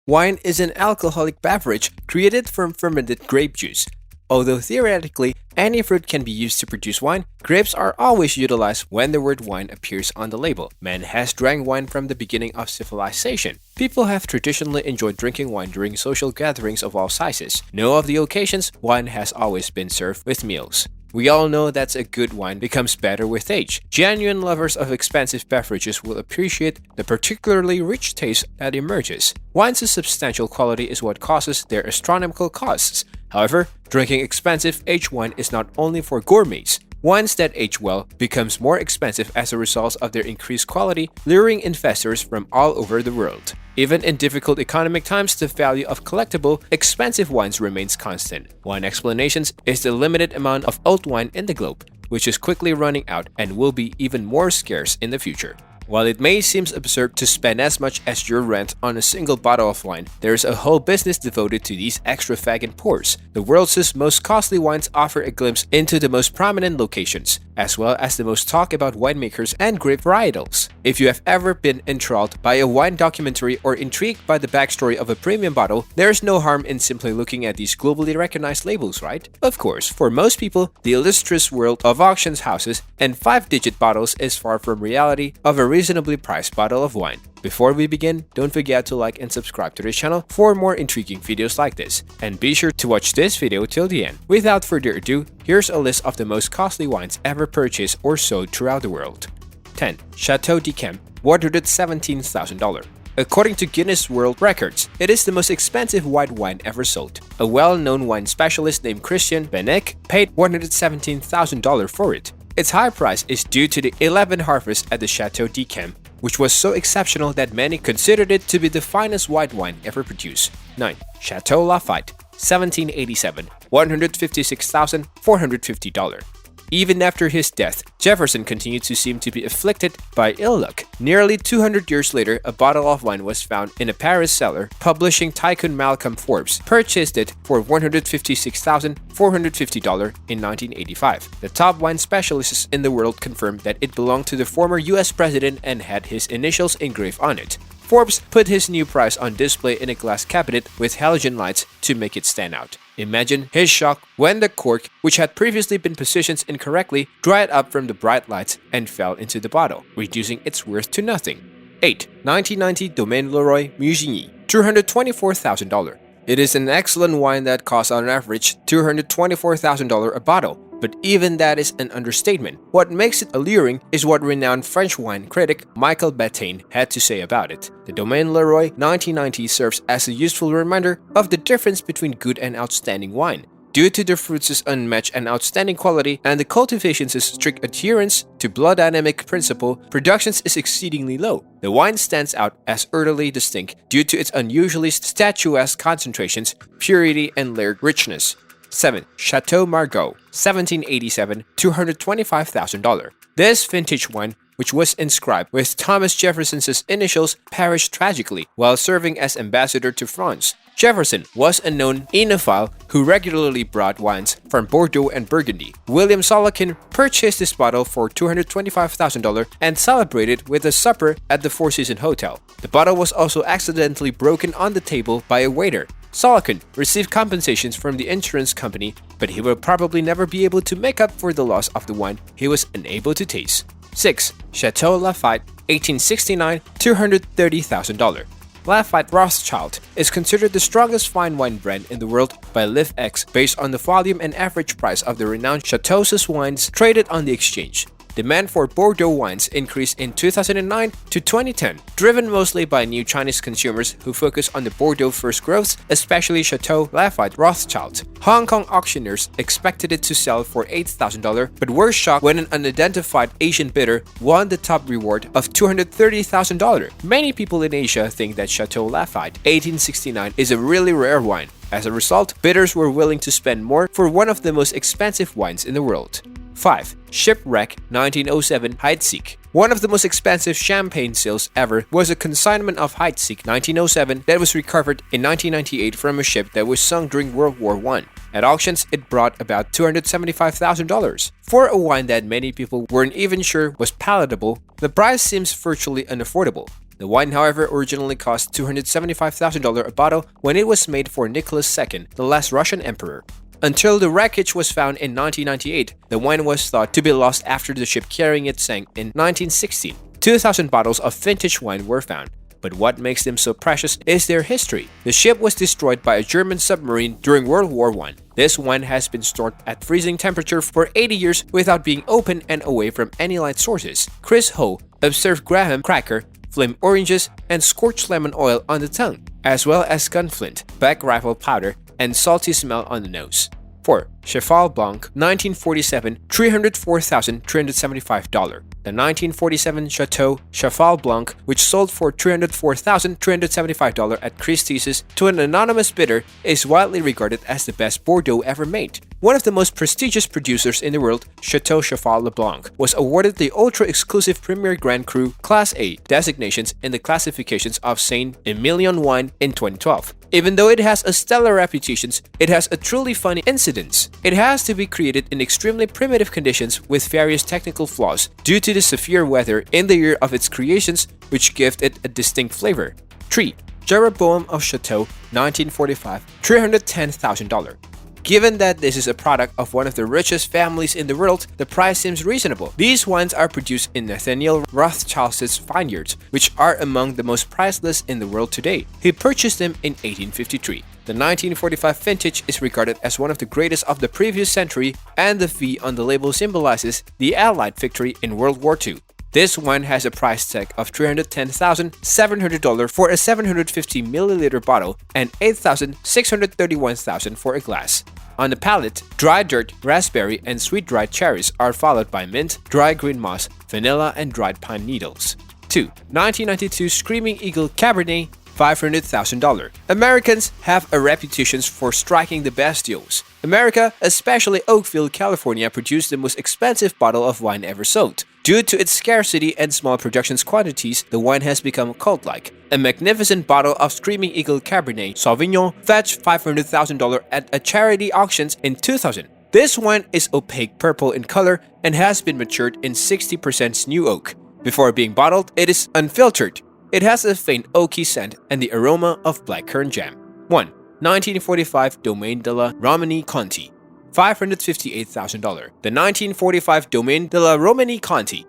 Wine is an alcoholic beverage created from fermented grape juice. Although theoretically, any fruit can be used to produce wine, grapes are always utilized when the word wine appears on the label. Man has drank wine from the beginning of civilization. People have traditionally enjoyed drinking wine during social gatherings of all sizes. No of the occasions, wine has always been served with meals. We all know that a good wine becomes better with age. Genuine lovers of expensive beverages will appreciate the particularly rich taste that emerges. Wine's substantial quality is what causes their astronomical costs. However, drinking expensive aged wine is not only for gourmets. Wines that age well becomes more expensive as a result of their increased quality, luring investors from all over the world. Even in difficult economic times, the value of collectible, expensive wines remains constant. One explanation is the limited amount of old wine in the globe, which is quickly running out and will be even more scarce in the future. While it may seem absurd to spend as much as your rent on a single bottle of wine, there is a whole business devoted to these extravagant pours. The world's most costly wines offer a glimpse into the most prominent locations, as well as the most talked about winemakers and grape varietals. If you have ever been enthralled by a wine documentary or intrigued by the backstory of a premium bottle, there is no harm in simply looking at these globally recognized labels, right? Of course, for most people, the illustrious world of auctions houses and 5-digit bottles is far from reality of a reasonably priced bottle of wine. Before we begin, don't forget to like and subscribe to this channel for more intriguing videos like this. And be sure to watch this video till the end. Without further ado, here's a list of the most costly wines ever purchased or sold throughout the world. 10. Chateau d'Yquem, $117,000. According to Guinness World Records, it is the most expensive white wine ever sold. A well-known wine specialist named Christian Benek paid $117,000 for it. Its high price is due to the 11 harvest at the Chateau d'Yquem, which was so exceptional that many considered it to be the finest white wine ever produced. 9. Chateau Lafite, 1787, $156,450. Even after his death, Jefferson continued to seem to be afflicted by ill luck. Nearly 200 years later, a bottle of wine was found in a Paris cellar. Publishing tycoon Malcolm Forbes purchased it for $156,450 in 1985. The top wine specialists in the world confirmed that it belonged to the former US president and had his initials engraved on it. Forbes put his new prize on display in a glass cabinet with halogen lights to make it stand out. Imagine his shock when the cork, which had previously been positioned incorrectly, dried up from the bright lights and fell into the bottle, reducing its worth to nothing. 8. 1990 Domaine Leroy Musigny, $224,000. It is an excellent wine that costs on average $224,000 a bottle, but even that is an understatement. What makes it alluring is what renowned French wine critic Michael Batain had to say about it. The Domaine Leroy 1990 serves as a useful reminder of the difference between good and outstanding wine. Due to the fruits' unmatched and outstanding quality and the cultivation's strict adherence to blood dynamic principle, production is exceedingly low. The wine stands out as utterly distinct due to its unusually statuesque concentrations, purity, and layered richness. 7. Chateau Margaux, 1787, $225,000. This vintage wine, which was inscribed with Thomas Jefferson's initials, perished tragically while serving as ambassador to France. Jefferson was a known enophile who regularly brought wines from Bordeaux and Burgundy. William Solikin purchased this bottle for $225,000 and celebrated with a supper at the Four Seasons Hotel. The bottle was also accidentally broken on the table by a waiter. Solikin received compensations from the insurance company, but he will probably never be able to make up for the loss of the wine he was unable to taste. 6. Chateau Lafite, 1869, $230,000. Lafite Rothschild is considered the strongest fine wine brand in the world by LiveX based on the volume and average price of the renowned Chateau's wines traded on the exchange. Demand for Bordeaux wines increased in 2009 to 2010, driven mostly by new Chinese consumers who focus on the Bordeaux first growths, especially Chateau Lafite Rothschild. Hong Kong auctioneers expected it to sell for $8,000, but were shocked when an unidentified Asian bidder won the top reward of $230,000. Many people in Asia think that Chateau Lafite 1869 is a really rare wine. As a result, bidders were willing to spend more for one of the most expensive wines in the world. 5. Shipwreck 1907 Heidsieck. One of the most expensive champagne sales ever was a consignment of Heidsieck 1907 that was recovered in 1998 from a ship that was sunk during World War I. At auctions, it brought about $275,000. For a wine that many people weren't even sure was palatable, the price seems virtually unaffordable. The wine, however, originally cost $275,000 a bottle when it was made for Nicholas II, the last Russian emperor. Until the wreckage was found in 1998, the wine was thought to be lost after the ship carrying it sank in 1916. 2,000 bottles of vintage wine were found. But what makes them so precious is their history. The ship was destroyed by a German submarine during World War I. This wine has been stored at freezing temperature for 80 years without being opened and away from any light sources. Chris Ho observed graham cracker, flame oranges, and scorched lemon oil on the tongue, as well as gunflint, black rifle powder, and salty smell on the nose. 4. Cheval Blanc, 1947, $304,375. The 1947 Chateau Cheval Blanc, which sold for $304,375 at Christie's to an anonymous bidder, is widely regarded as the best Bordeaux ever made. One of the most prestigious producers in the world, Chateau Cheval Blanc, was awarded the ultra-exclusive Premier Grand Cru Class A designations in the classifications of Saint-Emilion wine in 2012. Even though it has a stellar reputation, it has a truly funny incident. It has to be created in extremely primitive conditions with various technical flaws due to the severe weather in the year of its creations, which give it a distinct flavor. 3. Jeroboam of Chateau, 1945, $310,000. Given that this is a product of one of the richest families in the world, the price seems reasonable. These wines are produced in Nathaniel Rothschild's vineyards, which are among the most priceless in the world today. He purchased them in 1853. The 1945 vintage is regarded as one of the greatest of the previous century, and the V on the label symbolizes the Allied victory in World War II. This wine has a price tag of $310,700 for a 750 milliliter bottle and $8,631 for a glass. On the palate, dry dirt, raspberry, and sweet dried cherries are followed by mint, dry green moss, vanilla, and dried pine needles. 2. 1992 Screaming Eagle Cabernet, $500,000. Americans have a reputation for striking the best deals. America, especially Oakville, California, produced the most expensive bottle of wine ever sold. Due to its scarcity and small production quantities, the wine has become cult-like. A magnificent bottle of Screaming Eagle Cabernet Sauvignon fetched $500,000 at a charity auction in 2000. This wine is opaque purple in color and has been matured in 60% new oak. Before being bottled, it is unfiltered. It has a faint oaky scent and the aroma of blackcurrant jam. 1. 1945 Domaine de la Romanee-Conti, $558,000. The 1945 Domaine de la Romanee-Conti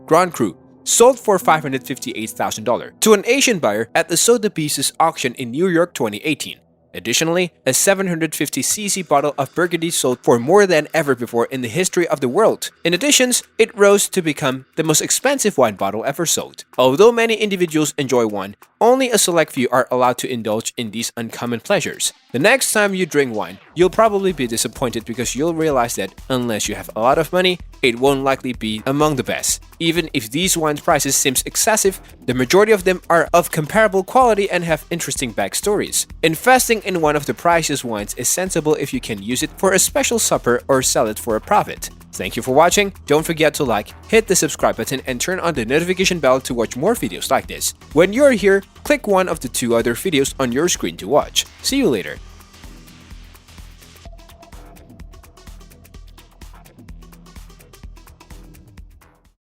Grand Cru sold for $558,000 to an Asian buyer at the Sotheby's auction in New York 2018. Additionally, a 750cc bottle of Burgundy sold for more than ever before in the history of the world. In addition, it rose to become the most expensive wine bottle ever sold. Although many individuals enjoy wine, only a select few are allowed to indulge in these uncommon pleasures. The next time you drink wine, you'll probably be disappointed because you'll realize that unless you have a lot of money, it won't likely be among the best. Even if these wine prices seems excessive, the majority of them are of comparable quality and have interesting backstories. Investing in one of the priciest wines is sensible if you can use it for a special supper or sell it for a profit. Thank you for watching. Don't forget to like, hit the subscribe button, and turn on the notification bell to watch more videos like this. When you're here, click one of the 2 other videos on your screen to watch. See you later.